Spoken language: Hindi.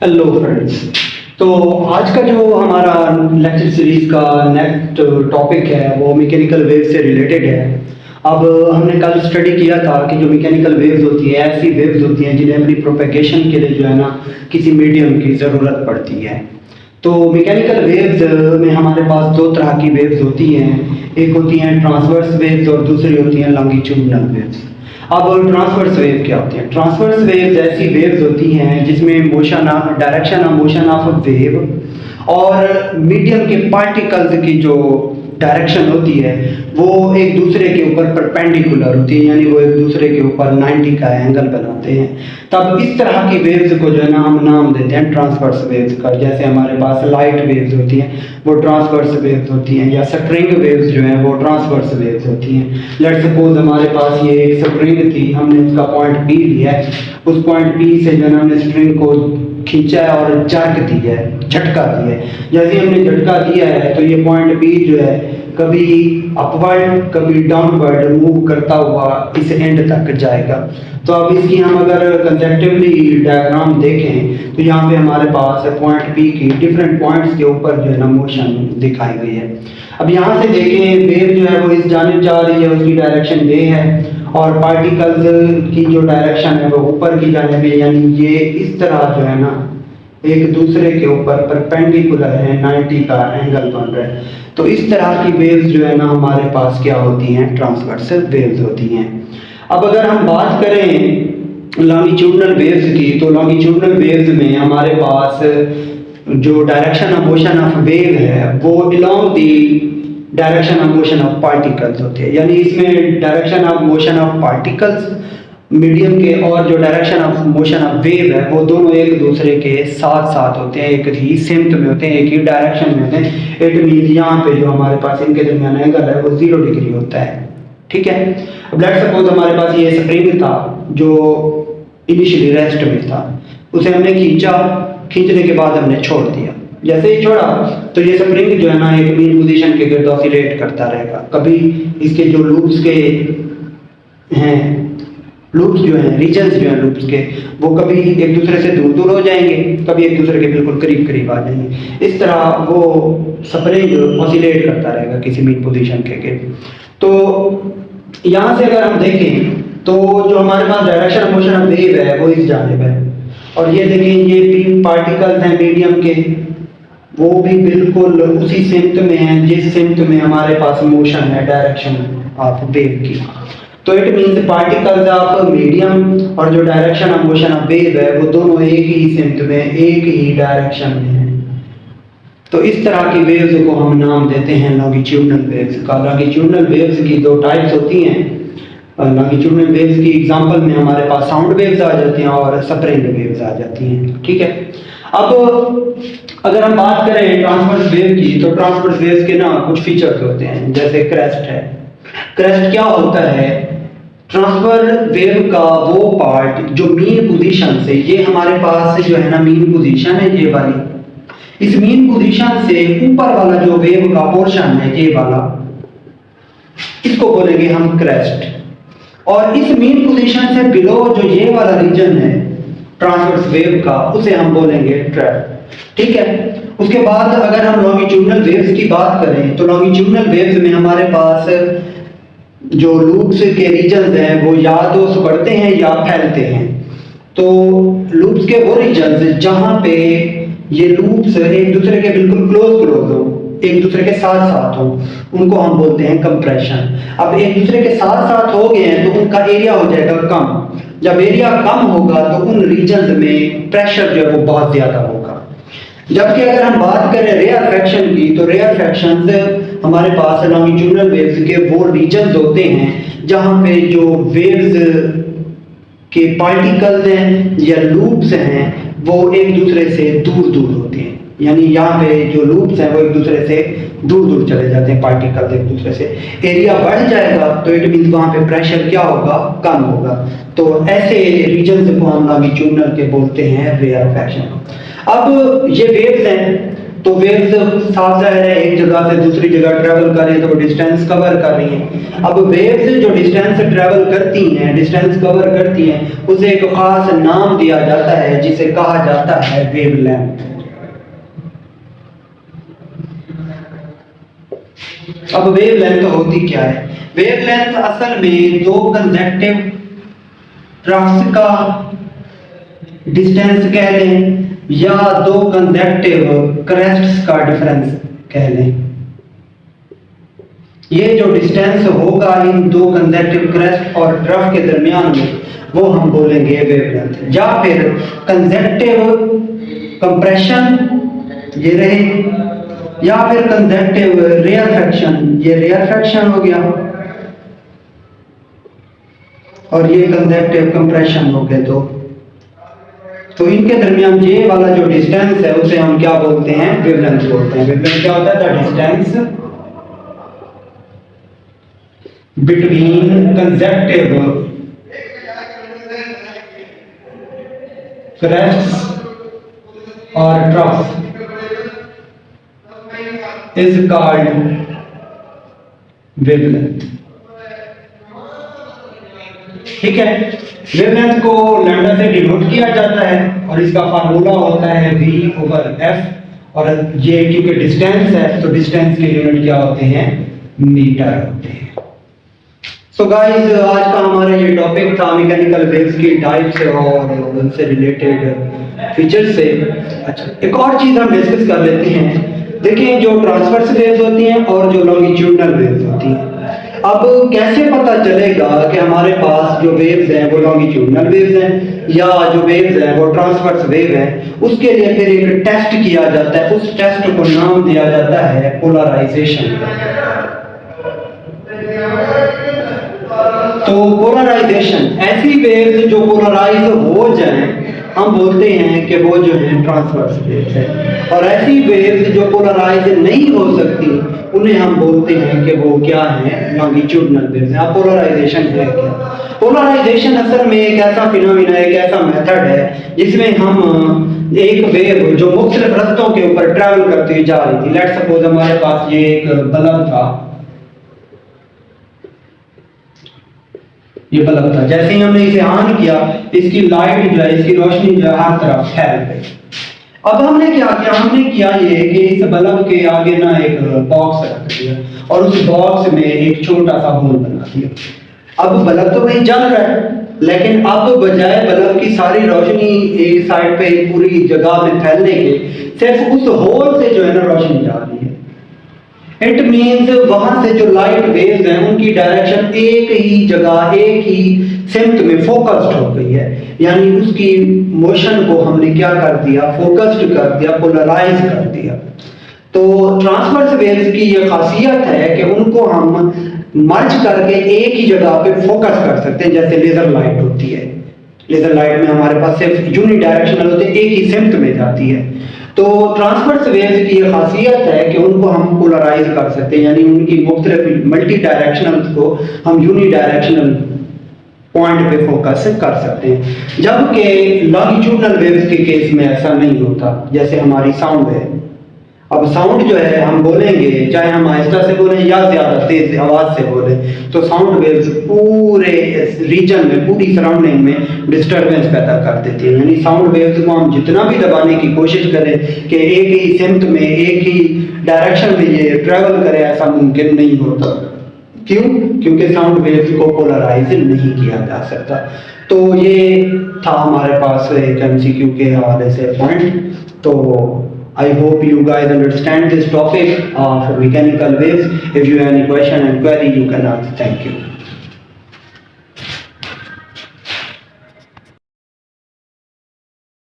Hello friends. तो आज का जो हमारा लेक्चर सीरीज का नेक्स्ट टॉपिक है वो मैकेनिकल वेव से रिलेटेड है। अब हमने कल स्टडी किया था कि जो मैकेनिकल वेव्स होती है ऐसी वेव्स होती हैं जिन्हें अपनी प्रोपेगेशन के लिए जो है ना किसी मीडियम की ज़रूरत पड़ती है। तो मैकेनिकल वेव्स में हमारे पास दो तरह की वेव्स होती हैं, एक होती हैं ट्रांसवर्स वेव्स और दूसरी होती हैं लॉन्गिट्यूडिनल वेव्स। अब ट्रांसवर्स वेव क्या होती है? ट्रांसवर्स वेव्स ऐसी वेव्स होती हैं जिसमें motion direction of motion of wave और मीडियम के पार्टिकल्स की जो डायरेक्शन होती है वो एक दूसरे के ऊपर परपेंडिकुलर होती है, यानी वो एक दूसरे के ऊपर 90 का एंगल बनाते हैं। तब इस तरह की वेव्स को जो है ना हम नाम देते हैं ट्रांसवर्स वेव्स का। जैसे हमारे पास लाइट वेव्स होती हैं वो ट्रांसवर्स वेव्स होती हैं, या स्प्रिंग वेव्स जो हैं वो ट्रांसवर्स वेव्स होती हैं। लेट्स सपोज हमारे पास ये एक स्प्रिंग थी, हमने उसका पॉइंट पी लिया है, उस पॉइंट पी से जो है ना हमने स्प्रिंग को खींचा है और जर्क दी है, झटका दिया है। जैसे हमने झटका दिया है तो ये पॉइंट बी जो है कभी अपवर्ड कभी डाउनवर्ड मूव करता हुआ इस एंड तक जाएगा। तो अब इसकी हम अगर कंसेप्टिवली डायग्राम देखें तो यहाँ पे हमारे पास पॉइंट बी की डिफरेंट पॉइंट्स के ऊपर जो है ना मोशन दिखाई गई है। अब यहाँ से देखें वेव जो है वो इस जानिब जा रही है, उसकी डायरेक्शन ये है, और पार्टिकल्स की जो डायरेक्शन है वो ऊपर की जानिब है, यानी ये इस तरह जो है ना एक दूसरे के ऊपर परपेंडिकुलर है, 90 का एंगल बन रहा है। तो इस तरह की वेव्स जो है ना हमारे पास क्या होती हैं? ट्रांसवर्स वेव्स होती हैं। अब अगर हम बात करें लॉन्गिट्यूडिनल वेव्स की, तो लॉन्गिट्यूडिनल वेव्स में हमारे पास जो direction of motion of wave है वो along the direction of motion of particles होते हैं, यानी इसमें direction of motion of particles medium के और जो direction of motion of wave है वो दोनों एक दूसरे के साथ साथ होते हैं, एक ही सिमत में होते हैं, एक ही डायरेक्शन में होते हैं। इट मींस यहाँ पे जो हमारे पास इनके दरमियान एंगल है वो 0 डिग्री होता है। ठीक है। अब लेट्स सपोज हमारे पास ये स्प्रिंग था जो इनिशियली रेस्ट में था, उसे हमने खींचा, खींचने के बाद हमने छोड़ दिया। जैसे ही छोड़ा तो ये स्प्रिंग जो है ना एक मीन पोजीशन के गिर्द ऑसिलेट करता रहेगा। कभी इसके जो लूप्स के हैं, लूप्स जो हैं, रीजन्स जो हैं लूप्स के, वो कभी एक दूसरे से दूर दूर हो जाएंगे, कभी एक दूसरे के बिल्कुल करीब करीब आ जाएंगे। इस तरह वो स्प्रिंग ऑसिलेट करता रहेगा किसी मीन पोजीशन के गिर्द। तो यहाँ से अगर हम देखें तो जो हमारे पास direction of motion of wave है वो इस जानिब है, और ये देखें ये 3 पार्टिकल्स हैं मीडियम के, वो भी बिल्कुल उसी सिमत में है जिस सिमत में हमारे पास मोशन है डायरेक्शन ऑफ वेव की। तो it means particles of medium और जो direction of motion of wave है वो दोनों एक ही सिमत में, एक ही डायरेक्शन में है। तो इस तरह की वेव्स को हम नाम देते हैं लॉन्गिट्यूडिनल वेव्स का। लॉन्गिट्यूडिनल वेव्स की 2 टाइप्स होती हैं। लॉन्गिट्यूडिनल वेव्स की एग्जांपल में हमारे पास साउंड वेव्स आ जाती हैं और स्प्रिंग वेव्स आ जाती हैं। ठीक है। अब अगर हम बात करें ट्रांसवर्स वेव की, तो ट्रांसवर्स वेव्स के ना कुछ फीचर्स होते हैं, जैसे क्रेस्ट है। क्रेस्ट क्या होता है? ट्रांसफर वेव का वो पार्ट जो मीन पोजीशन से, ये हमारे पास जो है ना मीन पोजीशन है ये वाली, इस मीन पोजीशन से ऊपर वाला जो वेव का पोर्शन है ये वाला, इसको बोलेंगे हम क्रेस्ट। और इस मीन पोजीशन से बिलो जो ये वाला रीजन है ट्रांसवर्स वेव का, उसे हम बोलेंगे ट्रैप। ठीक है। उसके बाद अगर हम लॉन्गिट्यूडिनल वेव्स की बात करें तो लॉन्गिट्यूडिनल वेव्स में हमारे पास जो लूप्स के रीजन्स हैं वो या तो सिकुड़ते हैं या फैलते हैं। तो लूप्स के वो रीजन्स जहां पे ये लूप्स एक दूसरे के बिल्कुल क्लोज हो, एक दूसरे के साथ साथ हो, उनको हम बोलते हैं कंप्रेशन। अब एक दूसरे के साथ साथ हो गए हैं तो उनका एरिया हो जाएगा कम। जब एरिया कम होगा तो उन रीजन्स में प्रेशर जो है वो बहुत ज्यादा होगा। जबकि अगर हम बात करें रेयरफैक्शन की, तो रेयरफैक्शंस हमारे पास लॉन्गिट्यूडिनल वेव्स के वो रीजन्स होते हैं जहां पे जो वेव्स के पार्टिकल्स हैं या लूप्स हैं वो एक दूसरे से दूर दूर होते हैं, यानी यहाँ पे जो लूप्स हैं वो एक दूसरे से दूर दूर चले जाते हैं पार्टिकल्स एक दूसरे से। एरिया बढ़ जाएगा तो इट मींस वहाँ पे प्रेशर क्या होगा? कम होगा। तो ऐसे रीजन्स को हम लॉन्गिट्यूडिनल के बोलते हैं रेयरफैक्शन। अब ये वेव्स हैं तो वेव्स साफ जाहिर है एक जगह से दूसरी जगह ट्रेवल कर रही है तो डिस्टेंस कवर कर रही हैं। अब वेव्स जो डिस्टेंस ट्रेवल करती हैं, डिस्टेंस कवर करती हैं, उसे एक खास नाम दिया जाता है जिसे कहा जाता है वेवलेंथ। अब वेवलेंथ होती क्या है? वेवलेंथ असल में दो कंसेक्टिव ट्रफ्स का डिस्टेंस कह लें या दो कंसेक्टिव क्रेस्ट्स का डिफरेंस कह लें। ये जो डिस्टेंस होगा इन दो कंसेक्टिव क्रेस्ट और ट्रफ के दरमियान में वो हम बोलेंगे वेवलेंथ। या फिर कंसेक्टिव कंप्रेशन ये रहे, या फिर कंसेक्टिव रेयरफेक्शन, ये रेयरफेक्शन हो गया, और ये कंसेक्टिव कंप्रेशन हो गए। तो इनके दरमियान ये वाला जो डिस्टेंस है उसे हम क्या बोलते हैं? वेवलेंथ बोलते हैं। वेवलेंथ क्या होता है? द डिस्टेंस बिटवीन कंसेक्टिव क्रेस्ट्स और ट्रफ इज कॉल्ड वेवलेंथ। ठीक है, वेवलेंथ को लैम्डा से डिनोट किया जाता है और इसका फार्मूला होता है V/F, और ये क्योंकि डिस्टेंस है तो डिस्टेंस के यूनिट क्या होते हैं? मीटर होते हैं। सो गाइस, आज का हमारा ये टॉपिक था मैकेनिकल वेव्स की टाइप्स और उनसे रिलेटेड फीचर्स से। अच्छा, एक और चीज हम डिस्कस कर लेते हैं। देखिए, जो ट्रांसवर्स वेव्स होती हैं और जो लॉन्गिट्यूडनल वेव्स होती हैं, अब कैसे पता चलेगा कि हमारे पास जो वेव्स हैं वो लॉन्गिट्यूडनल वेव्स हैं या जो वेव्स हैं वो ट्रांसवर्स वेव हैं? उसके लिए फिर एक टेस्ट किया जाता है। उस टेस्ट को नाम दिया जाता है पोलराइजेशन। तो पोलराइजेशन, ऐसी वेव्स जो पोलराइज हो जाएं हम बोलते हैं कि वो जो है ट्रांसवर्स वेव्स है, और ऐसी वेव्स जो पोलराइज नहीं हो सकती उन्हें हम बोलते हैं कि वो क्या है? लॉन्गिट्यूडनल वेव्स हैं। अब पोलराइजेशन है क्या? पोलराइजेशन असल में एक ऐसा फिनोमेना, एक ऐसा मेथड है जिसमें हम एक वेव जो मुख्तलिफ रास्तों के ऊपर ट्रैवल करती हुई जा रही थी, लेट्स सपोज हमारे पास ये एक बल्ब था, ये बल्ब था, जैसे ही हमने इसे ऑन किया इसकी लाइट जो है, इसकी रोशनी जो है हर तरफ फैल गई। अब हमने क्या किया? हमने किया ये कि इस बल्ब के आगे ना एक बॉक्स रख दिया और उस बॉक्स में एक छोटा सा होल बना दिया। अब बल्ब तो वही जल रहा है, लेकिन अब बजाय बल्ब की सारी रोशनी एक साइड पे पूरी जगह में फैलने के, सिर्फ उस होल से जो है ना रोशनी जा रही है। इट मीन्स वहां से जो लाइट वेव्स हैं उनकी डायरेक्शन एक ही जगह, एक ही सिम्त में फोकस्ड हो गई है। यानी उसकी मोशन को हमने क्या कर दिया? फोकस्ड कर दिया, पोलराइज कर दिया। तो ट्रांसवर्स वेव्स की ये खासियत है कि उनको हम मर्ज करके एक ही जगह पे फोकस कर सकते हैं, जैसे लेजर लाइट होती है। लेजर लाइट में हमारे पास सिर्फ यूनि डायरेक्शनल होते हैं, एक ही सिम्त में जाती है। तो ट्रांसवर्स वेव्स की ये खासियत है कि उनको हम पोलराइज कर सकते हैं, यानी उनकी मुख्तलिफ मल्टी डायरेक्शनल को हम यूनि डायरेक्शनल पॉइंट पे फोकस कर सकते हैं। जबकि लॉन्गिट्यूडनल वेव्स के केस में ऐसा नहीं होता, जैसे हमारी साउंड है। अब साउंड जो है हम बोलेंगे, चाहे हम आहिस्ता से बोलें या ज्यादा तेज आवाज से बोलें, तो साउंड वेव्स पूरे रीजन में, पूरी सराउंडिंग में डिस्टरबेंस पैदा कर देती है। यानी साउंड वेव्स को हम जितना भी दबाने की कोशिश करें कि एक ही सिम्त में, एक ही डायरेक्शन में ये ट्रेवल करे, ऐसा मुमकिन नहीं होता। क्यों? क्योंकि साउंड वेव्स को पोलराइज नहीं किया जा सकता। तो ये था हमारे पास एक MCQ के हवाले से पॉइंट। तो I hope you guys understand this topic of mechanical waves. If you have any question and query, you can ask. Thank you.